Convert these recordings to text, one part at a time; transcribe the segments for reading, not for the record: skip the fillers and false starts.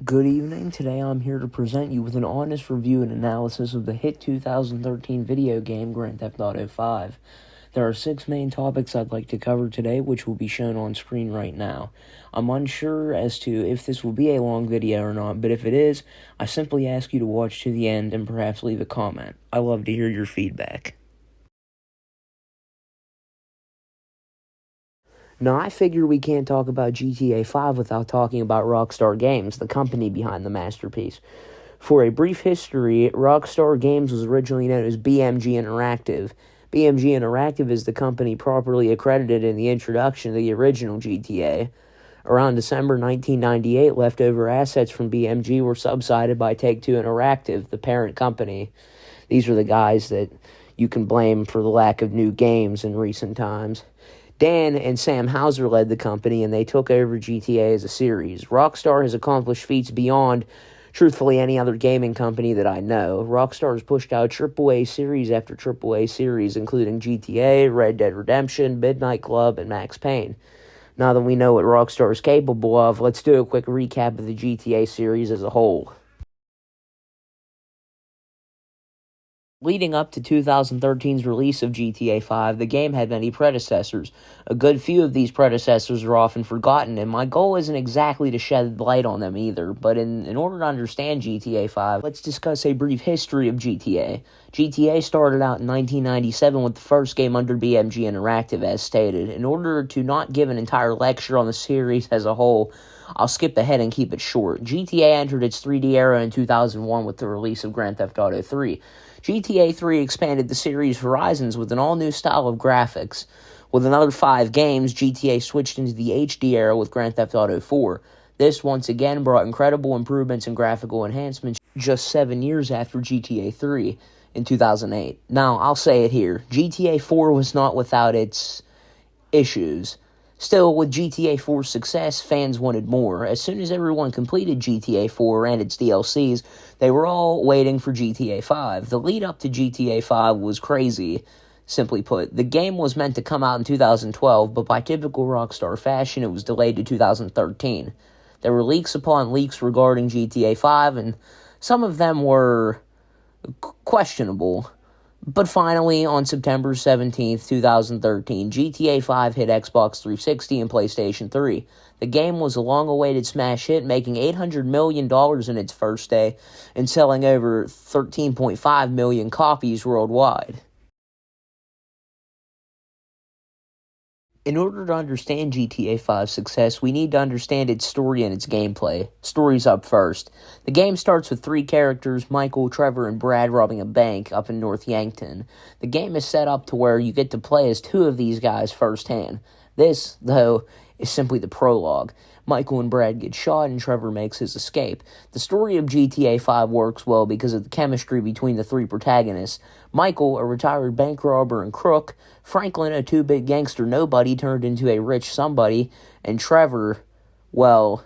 Good evening. Today I'm here to present you with an honest review and analysis of the hit 2013 video game Grand Theft Auto 5. There are 6 main topics I'd like to cover today, which will be shown on screen right now. I'm unsure as to if this will be a long video or not, but if it is, I simply ask you to watch to the end and perhaps leave a comment. I love to hear your feedback. Now, I figure we can't talk about GTA 5 without talking about Rockstar Games, the company behind the masterpiece. For a brief history, Rockstar Games was originally known as BMG Interactive. BMG Interactive is the company properly accredited in the introduction of the original GTA. Around December 1998, leftover assets from BMG were subsidized by Take-Two Interactive, the parent company. These are the guys that you can blame for the lack of new games in recent times. Dan and Sam Houser led the company, and they took over GTA as a series. Rockstar has accomplished feats beyond, truthfully, any other gaming company that I know. Rockstar has pushed out AAA series after AAA series, including GTA, Red Dead Redemption, Midnight Club, and Max Payne. Now that we know what Rockstar is capable of, let's do a quick recap of the GTA series as a whole. Leading up to 2013's release of GTA 5, the game had many predecessors. A good few of these predecessors are often forgotten, and my goal isn't exactly to shed light on them either, but in order to understand GTA 5, let's discuss a brief history of GTA. GTA started out in 1997 with the first game under BMG Interactive, as stated. In order to not give an entire lecture on the series as a whole, I'll skip ahead and keep it short. GTA entered its 3D era in 2001 with the release of Grand Theft Auto 3. GTA 3 expanded the series' horizons with an all-new style of graphics. With another 5 games, GTA switched into the HD era with Grand Theft Auto 4. This once again brought incredible improvements and graphical enhancements just 7 years after GTA 3 in 2008. Now, I'll say it here. GTA 4 was not without its issues. Still, with GTA 4's success, fans wanted more. As soon as everyone completed GTA 4 and its DLCs, they were all waiting for GTA 5. The lead up to GTA 5 was crazy, simply put. The game was meant to come out in 2012, but by typical Rockstar fashion, it was delayed to 2013. There were leaks upon leaks regarding GTA 5, and some of them were questionable. But finally, on September 17th, 2013, GTA 5 hit Xbox 360 and PlayStation 3. The game was a long-awaited smash hit, making $800 million in its first day and selling over 13.5 million copies worldwide. In order to understand GTA 5's success, we need to understand its story and its gameplay. Story's up first. The game starts with 3 characters, Michael, Trevor, and Brad, robbing a bank up in North Yankton. The game is set up to where you get to play as 2 of these guys firsthand. This, though, is simply the prologue. Michael and Brad get shot, and Trevor makes his escape. The story of GTA 5 works well because of the chemistry between the 3 protagonists. Michael, a retired bank robber and crook, Franklin, a 2-bit gangster nobody turned into a rich somebody, and Trevor, well,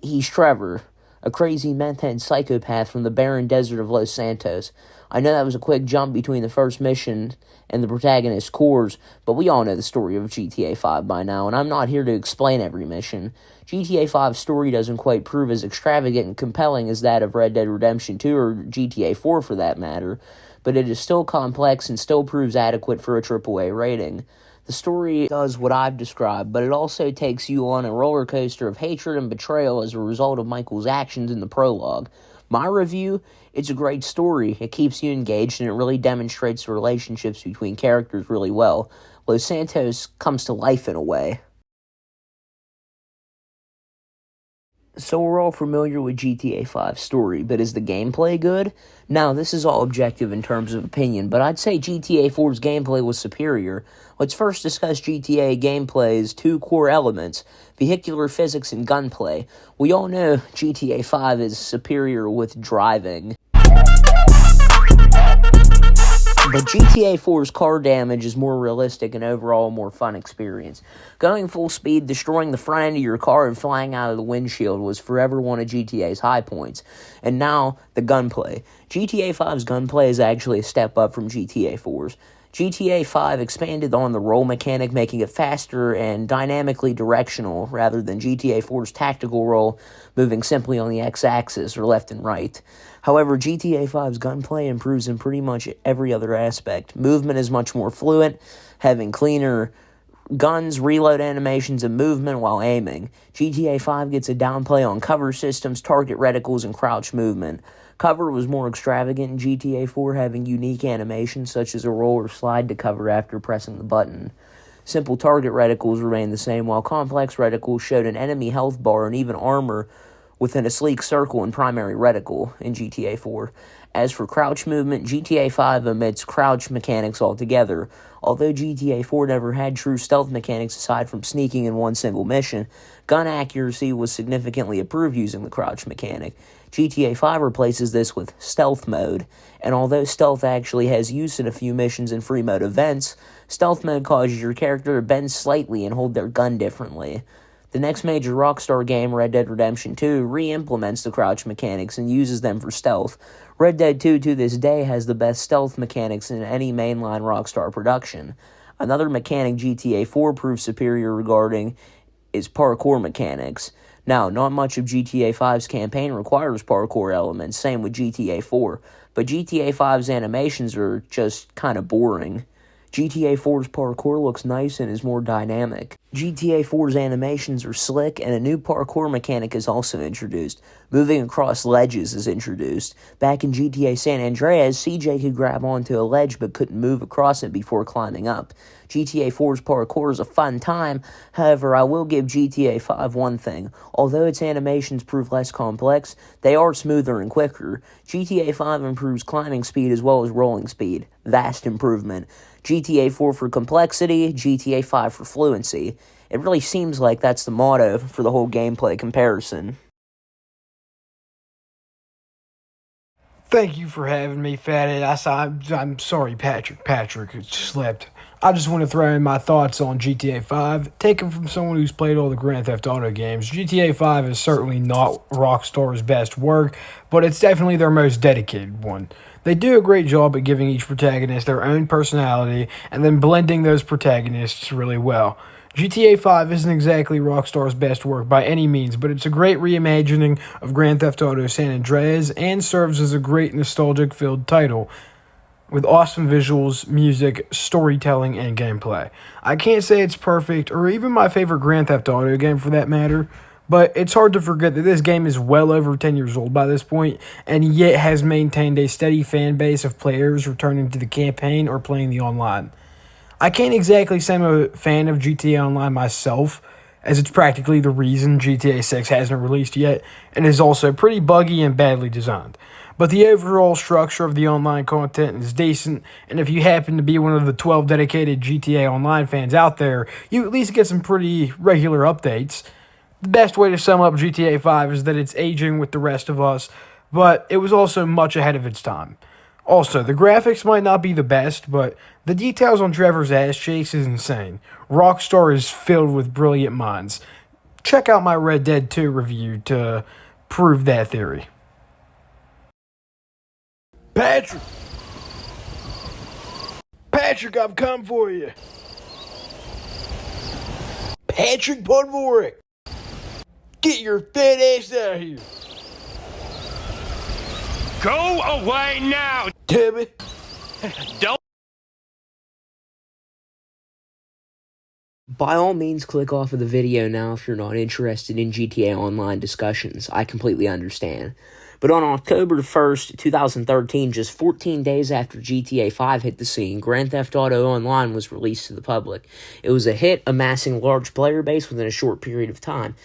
he's Trevor, a crazy meth-head psychopath from the barren desert of Los Santos. I know that was a quick jump between the first mission and the protagonist's cores, but we all know the story of GTA 5 by now, and I'm not here to explain every mission. GTA 5's story doesn't quite prove as extravagant and compelling as that of Red Dead Redemption 2 or GTA 4 for that matter, but it is still complex and still proves adequate for a AAA rating. The story does what I've described, but it also takes you on a roller coaster of hatred and betrayal as a result of Michael's actions in the prologue. My review, it's a great story. It keeps you engaged, and it really demonstrates the relationships between characters really well. Los Santos comes to life in a way. So we're all familiar with GTA 5's story, but is the gameplay good? Now, this is all objective in terms of opinion, but I'd say GTA 4's gameplay was superior. Let's first discuss GTA gameplay's 2 core elements, vehicular physics and gunplay. We all know GTA 5 is superior with driving. But GTA 4's car damage is more realistic and overall a more fun experience. Going full speed, destroying the front end of your car, and flying out of the windshield was forever one of GTA's high points. And now, the gunplay. GTA 5's gunplay is actually a step up from GTA 4's. GTA 5 expanded on the roll mechanic, making it faster and dynamically directional rather than GTA 4's tactical roll, moving simply on the x-axis or left and right. However, GTA 5's gunplay improves in pretty much every other aspect. Movement is much more fluent, having cleaner guns, reload animations, and movement while aiming. GTA 5 gets a downplay on cover systems, target reticles, and crouch movement. Cover was more extravagant in GTA 4, having unique animations such as a roll or slide to cover after pressing the button. Simple target reticles remained the same, while complex reticles showed an enemy health bar and even armor within a sleek circle and primary reticle in GTA 4. As for crouch movement, GTA 5 omits crouch mechanics altogether. Although GTA 4 never had true stealth mechanics aside from sneaking in one single mission, gun accuracy was significantly improved using the crouch mechanic. GTA 5 replaces this with stealth mode, and although stealth actually has use in a few missions and free mode events, stealth mode causes your character to bend slightly and hold their gun differently. The next major Rockstar game, Red Dead Redemption 2, re-implements the crouch mechanics and uses them for stealth. Red Dead 2 to this day has the best stealth mechanics in any mainline Rockstar production. Another mechanic GTA 4 proves superior regarding is parkour mechanics. Now, not much of GTA 5's campaign requires parkour elements, same with GTA 4, but GTA 5's animations are just kind of boring. GTA 4's parkour looks nice and is more dynamic. GTA 4's animations are slick, and a new parkour mechanic is also introduced. Moving across ledges is introduced. Back in GTA San Andreas, CJ could grab onto a ledge but couldn't move across it before climbing up. GTA 4's parkour is a fun time, however, I will give GTA 5 one thing. Although its animations prove less complex, they are smoother and quicker. GTA 5 improves climbing speed as well as rolling speed. Vast improvement. GTA 4 for complexity, GTA 5 for fluency. It really seems like that's the motto for the whole gameplay comparison. Thank you for having me, Fatty. I'm sorry, Patrick. Patrick slipped. I just want to throw in my thoughts on GTA 5. Taken from someone who's played all the Grand Theft Auto games, GTA 5 is certainly not Rockstar's best work, but it's definitely their most dedicated one. They do a great job at giving each protagonist their own personality and then blending those protagonists really well. GTA 5 isn't exactly Rockstar's best work by any means, but it's a great reimagining of Grand Theft Auto San Andreas and serves as a great nostalgic-filled title with awesome visuals, music, storytelling, and gameplay. I can't say it's perfect, or even my favorite Grand Theft Auto game for that matter, but it's hard to forget that this game is well over 10 years old by this point, and yet has maintained a steady fan base of players returning to the campaign or playing the online. I can't exactly say I'm a fan of GTA Online myself, as it's practically the reason GTA 6 hasn't released yet, and is also pretty buggy and badly designed. But the overall structure of the online content is decent, and if you happen to be one of the 12 dedicated GTA Online fans out there, you at least get some pretty regular updates. The best way to sum up GTA 5 is that it's aging with the rest of us, but it was also much ahead of its time. Also, the graphics might not be the best, but the details on Trevor's ass cheeks is insane. Rockstar is filled with brilliant minds. Check out my Red Dead 2 review to prove that theory. Patrick! Patrick, I've come for you! Patrick Podvoric! Get your fat ass out of here! Go away now! Damn it! Don't. By all means, click off of the video now if you're not interested in GTA Online discussions. I completely understand. But on October 1st, 2013, just 14 days after GTA 5 hit the scene, Grand Theft Auto Online was released to the public. It was a hit, amassing a large player base within a short period of time.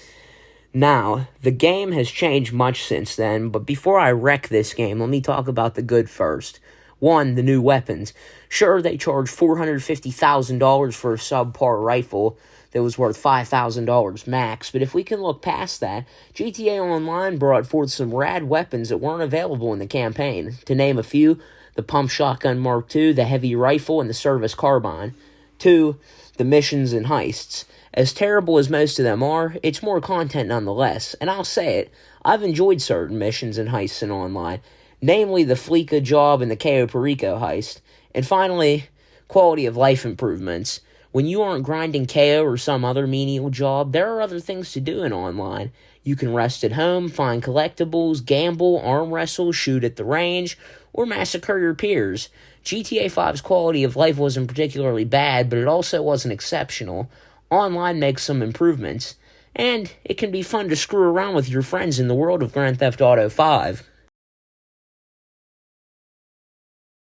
Now, the game has changed much since then, but before I wreck this game, let me talk about the good first. One, the new weapons. Sure, they charge $450,000 for a subpar rifle that was worth $5,000 max, but if we can look past that, GTA Online brought forth some rad weapons that weren't available in the campaign. To name a few, the Pump Shotgun Mark II, the Heavy Rifle, and the Service Carbine. 2, the missions and heists. As terrible as most of them are, it's more content nonetheless, and I'll say it, I've enjoyed certain missions and heists in Online, namely the Fleeca job and the Cayo Perico heist. And finally, Quality of life improvements. When you aren't grinding KO or some other menial job, there are other things to do in online. You can rest at home, find collectibles, gamble, arm wrestle, shoot at the range, or massacre your peers. GTA 5's quality of life wasn't particularly bad, but it also wasn't exceptional. Online makes some improvements, and it can be fun to screw around with your friends in the world of Grand Theft Auto 5.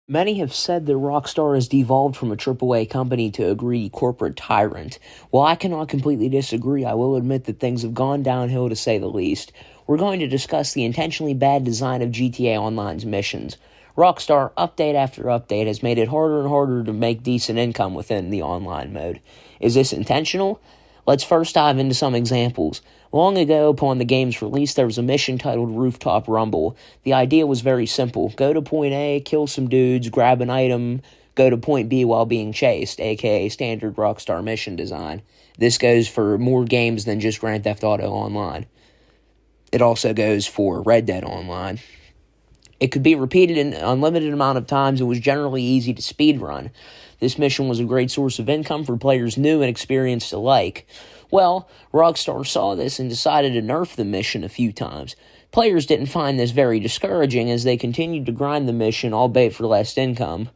Many have said that Rockstar has devolved from a AAA company to a greedy corporate tyrant. While I cannot completely disagree, I will admit that things have gone downhill to say the least. We're going to discuss the intentionally bad design of GTA Online's missions. Rockstar, update after update, has made it harder and harder to make decent income within the online mode. Is this intentional? Let's first dive into some examples. Long ago, upon the game's release, there was a mission titled Rooftop Rumble. The idea was very simple. Go to point A, kill some dudes, grab an item, go to point B while being chased, aka standard Rockstar mission design. This goes for more games than just Grand Theft Auto Online. It also goes for Red Dead Online. It could be repeated an unlimited amount of times and was generally easy to speedrun. This mission was a great source of income for players new and experienced alike. Well, Rockstar saw this and decided to nerf the mission a few times. Players didn't find this very discouraging as they continued to grind the mission, albeit for less income.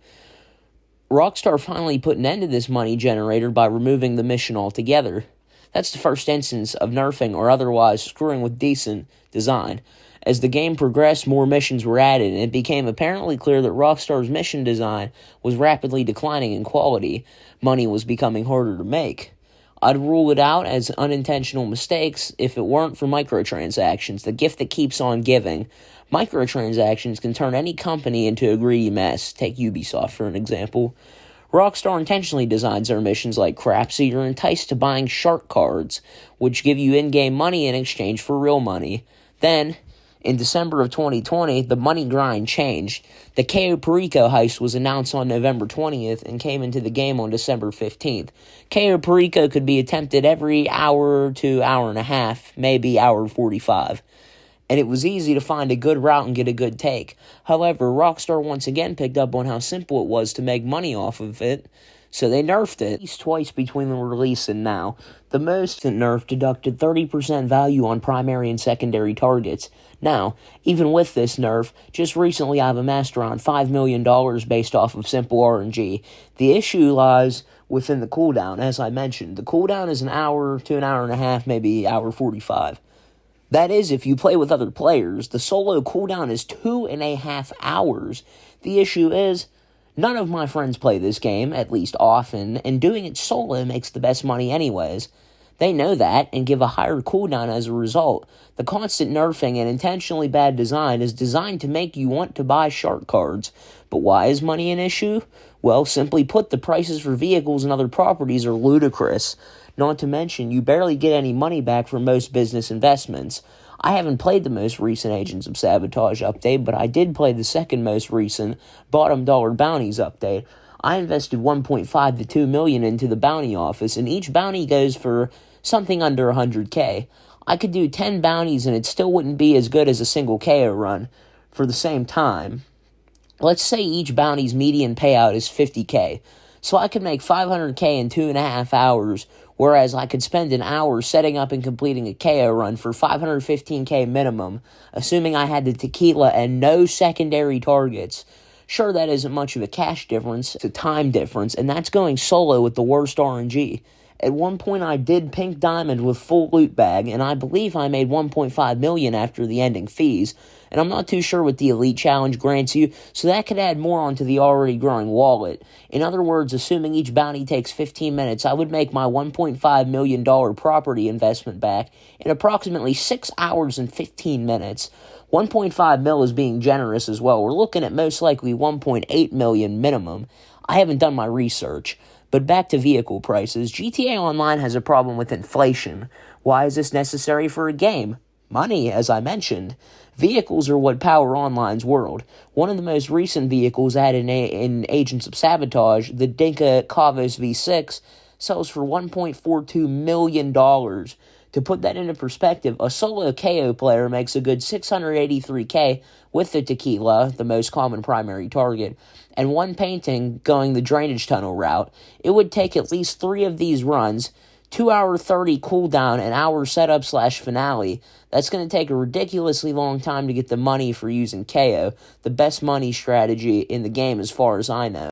Rockstar finally put an end to this money generator by removing the mission altogether. That's the first instance of nerfing or otherwise screwing with decent design. As the game progressed, more missions were added, and it became apparently clear that Rockstar's mission design was rapidly declining in quality. Money was becoming harder to make. I'd rule it out as unintentional mistakes if it weren't for microtransactions, the gift that keeps on giving. Microtransactions can turn any company into a greedy mess. Take Ubisoft for an example. Rockstar intentionally designs their missions like crap so you're enticed to buying shark cards, which give you in-game money in exchange for real money. Then, in December of 2020, the money grind changed. The Cayo Perico heist was announced on November 20th and came into the game on December 15th. Cayo Perico could be attempted every hour to hour and a half, maybe hour 45. And it was easy to find a good route and get a good take. However, Rockstar once again picked up on how simple it was to make money off of it, so they nerfed it at least twice between the release and now. The most nerf deducted 30% value on primary and secondary targets. Now, even with this nerf, just recently I've amassed around $5 million based off of simple RNG. The issue lies within the cooldown, as I mentioned. The cooldown is an hour to an hour and a half, maybe hour 45. That is, if you play with other players. The solo cooldown is 2.5 hours. The issue is, none of my friends play this game, at least often, and doing it solo makes the best money anyways. They know that, and give a higher cooldown as a result. The constant nerfing and intentionally bad design is designed to make you want to buy shark cards. But why is money an issue? Well, simply put, the prices for vehicles and other properties are ludicrous. Not to mention, you barely get any money back from most business investments. I haven't played the most recent Agents of Sabotage update, but I did play the second most recent Bottom Dollar Bounties update. I invested $1.5 to $2 million into the bounty office, and each bounty goes for something under $100K. I could do 10 bounties and it still wouldn't be as good as a single KO run for the same time. Let's say each bounty's median payout is $50K. So I could make $500K in 2.5 hours, whereas I could spend an hour setting up and completing a KO run for $515K minimum, assuming I had the tequila and no secondary targets. Sure, that isn't much of a cash difference, it's a time difference, and that's going solo with the worst RNG. At one point, I did Pink Diamond with full loot bag, and I believe I made $1.5 million after the ending fees, and I'm not too sure what the Elite Challenge grants you, so that could add more onto the already growing wallet. In other words, assuming each bounty takes 15 minutes, I would make my $1.5 million property investment back in approximately 6 hours and 15 minutes. 1.5 mil is being generous as well. We're looking at most likely 1.8 million minimum. I haven't done my research. But back to vehicle prices, GTA Online has a problem with inflation. Why is this necessary for a game? Money, as I mentioned. Vehicles are what power Online's world. One of the most recent vehicles added in Agents of Sabotage, the Dinka Kavos V6, sells for $1.42 million. To put that into perspective, a solo KO player makes a good 683k with the tequila, the most common primary target, and one painting going the drainage tunnel route. It would take at least 3 of these runs, 2 hour 30 cooldown, an hour setup / finale. That's going to take a ridiculously long time to get the money for using KO, the best money strategy in the game as far as I know.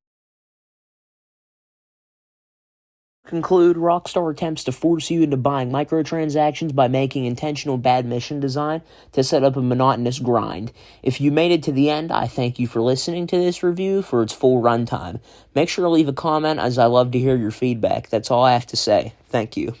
Conclude, Rockstar attempts to force you into buying microtransactions by making intentional bad mission design to set up a monotonous grind. If you made it to the end, I thank you for listening to this review for its full runtime. Make sure to leave a comment, as I love to hear your feedback. That's all I have to say. Thank you.